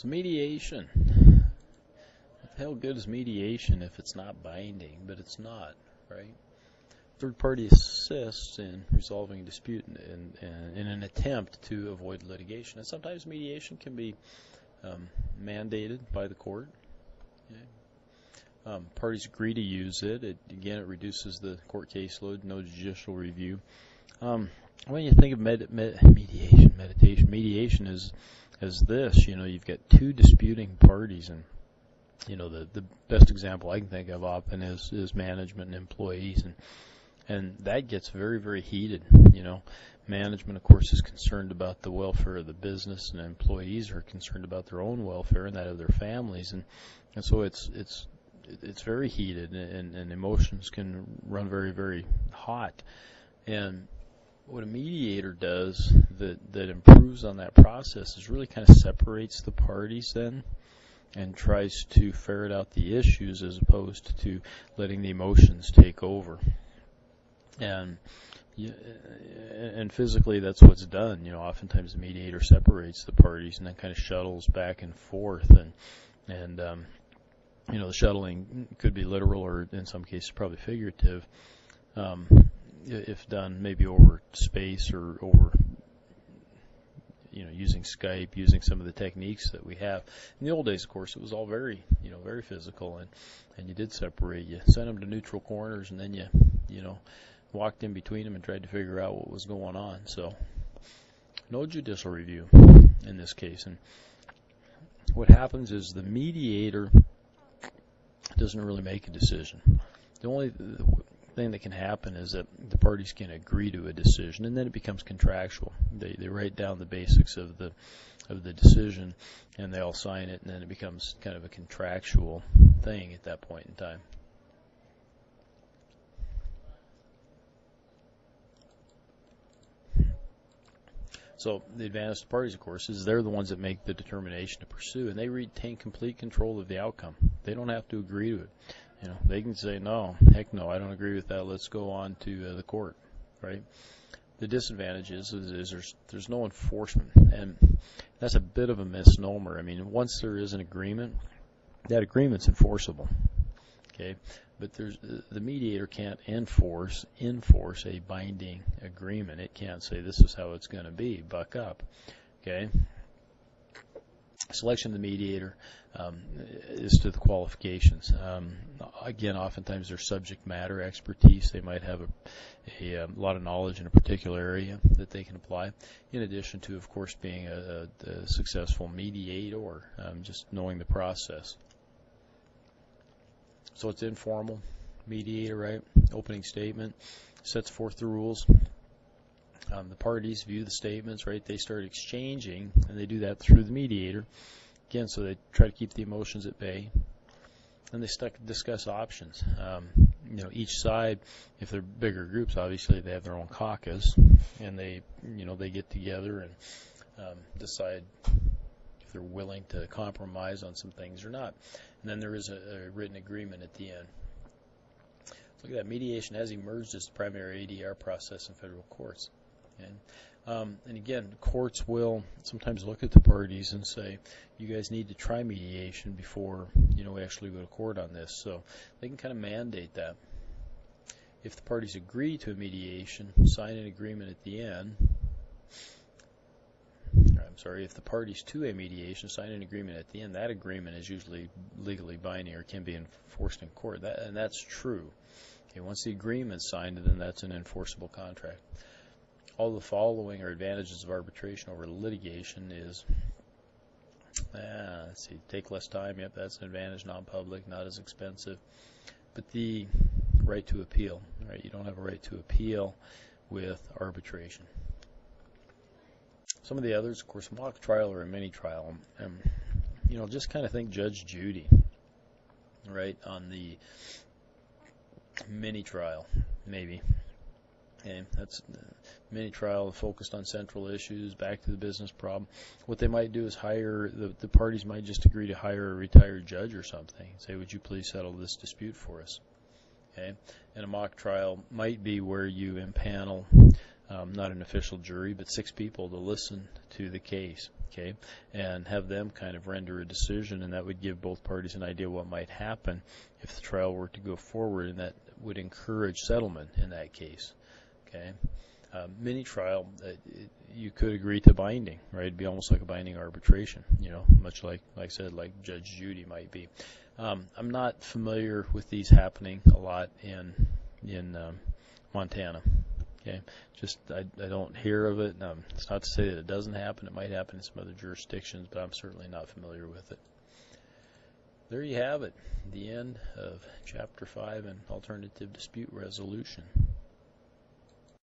So mediation. What the hell good is mediation if it's not binding? But it's not, right? Third party assists in resolving a dispute in an attempt to avoid litigation. And sometimes mediation can be mandated by the court. Okay. Parties agree to use it. Again, it reduces the court caseload, no judicial review. When you think of mediation is this. You've got two disputing parties, and the best example I can think of often is management and employees, and that gets very, very heated. Management, of course, is concerned about the welfare of the business, and employees are concerned about their own welfare and that of their families, and so it's very heated, and emotions can run very, very hot. And what a mediator does that improves on that process is really kind of separates the parties then and tries to ferret out the issues as opposed to letting the emotions take over. And physically that's what's done. Oftentimes the mediator separates the parties and then kind of shuttles back and forth, and the shuttling could be literal or in some cases probably figurative. If done maybe over space or over, using Skype, using some of the techniques that we have. In the old days, of course, it was all very, very physical, and you did separate. You sent them to neutral corners, and then you walked in between them and tried to figure out what was going on. So, no judicial review in this case. And what happens is the mediator doesn't really make a decision. The only thing that can happen is that the parties can agree to a decision, and then it becomes contractual. They write down the basics of the decision, and they all sign it, and then it becomes kind of a contractual thing at that point in time. So the advantage to the parties, of course, is they're the ones that make the determination to pursue, and they retain complete control of the outcome. They don't have to agree to it. They can say, no, heck no, I don't agree with that. Let's go on to the court, right? The disadvantage is there's no enforcement, and that's a bit of a misnomer. I mean, once there is an agreement, that agreement's enforceable, okay? But the mediator can't enforce a binding agreement. It can't say this is how it's going to be. Buck up, okay? Selection of the mediator is to the qualifications. Again, oftentimes there's subject matter expertise. They might have a lot of knowledge in a particular area that they can apply, in addition to, of course, being a successful mediator, just knowing the process. So it's informal mediator, right? Opening statement sets forth the rules. The parties view the statements, right? They start exchanging, and they do that through the mediator. Again, so they try to keep the emotions at bay. And they discuss options. Each side, if they're bigger groups, obviously they have their own caucus, and they get together and decide if they're willing to compromise on some things or not. And then there is a written agreement at the end. Look at that. Mediation has emerged as the primary ADR process in federal courts. And again, courts will sometimes look at the parties and say, you guys need to try mediation before we actually go to court on this. So they can kind of mandate that. If the parties agree to a mediation, sign an agreement at the end. If the parties to a mediation sign an agreement at the end, that agreement is usually legally binding or can be enforced in court. And that's true. Okay, once the agreement's signed, then that's an enforceable contract. All the following are advantages of arbitration over litigation is, let's see, take less time. Yep, that's an advantage. Non-public, not as expensive. But the right to appeal, right? You don't have a right to appeal with arbitration. Some of the others, of course, mock trial or a mini trial. Just kind of think Judge Judy, right, on the mini trial, maybe. Okay, that's mini trial focused on central issues, back to the business problem. What they might do is hire, the parties might just agree to hire a retired judge or something. Say, would you please settle this dispute for us? Okay, and a mock trial might be where you impanel not an official jury, but 6 people to listen to the case. okay, and have them kind of render a decision, and that would give both parties an idea what might happen if the trial were to go forward, and that would encourage settlement in that case, okay. Mini trial, you could agree to binding, right? It'd be almost like a binding arbitration, much like I said, like Judge Judy might be. I'm not familiar with these happening a lot in Montana. Okay, just I don't hear of it. It's not to say that it doesn't happen. It might happen in some other jurisdictions, but I'm certainly not familiar with it. There you have it, the end of Chapter 5 in Alternative Dispute Resolution.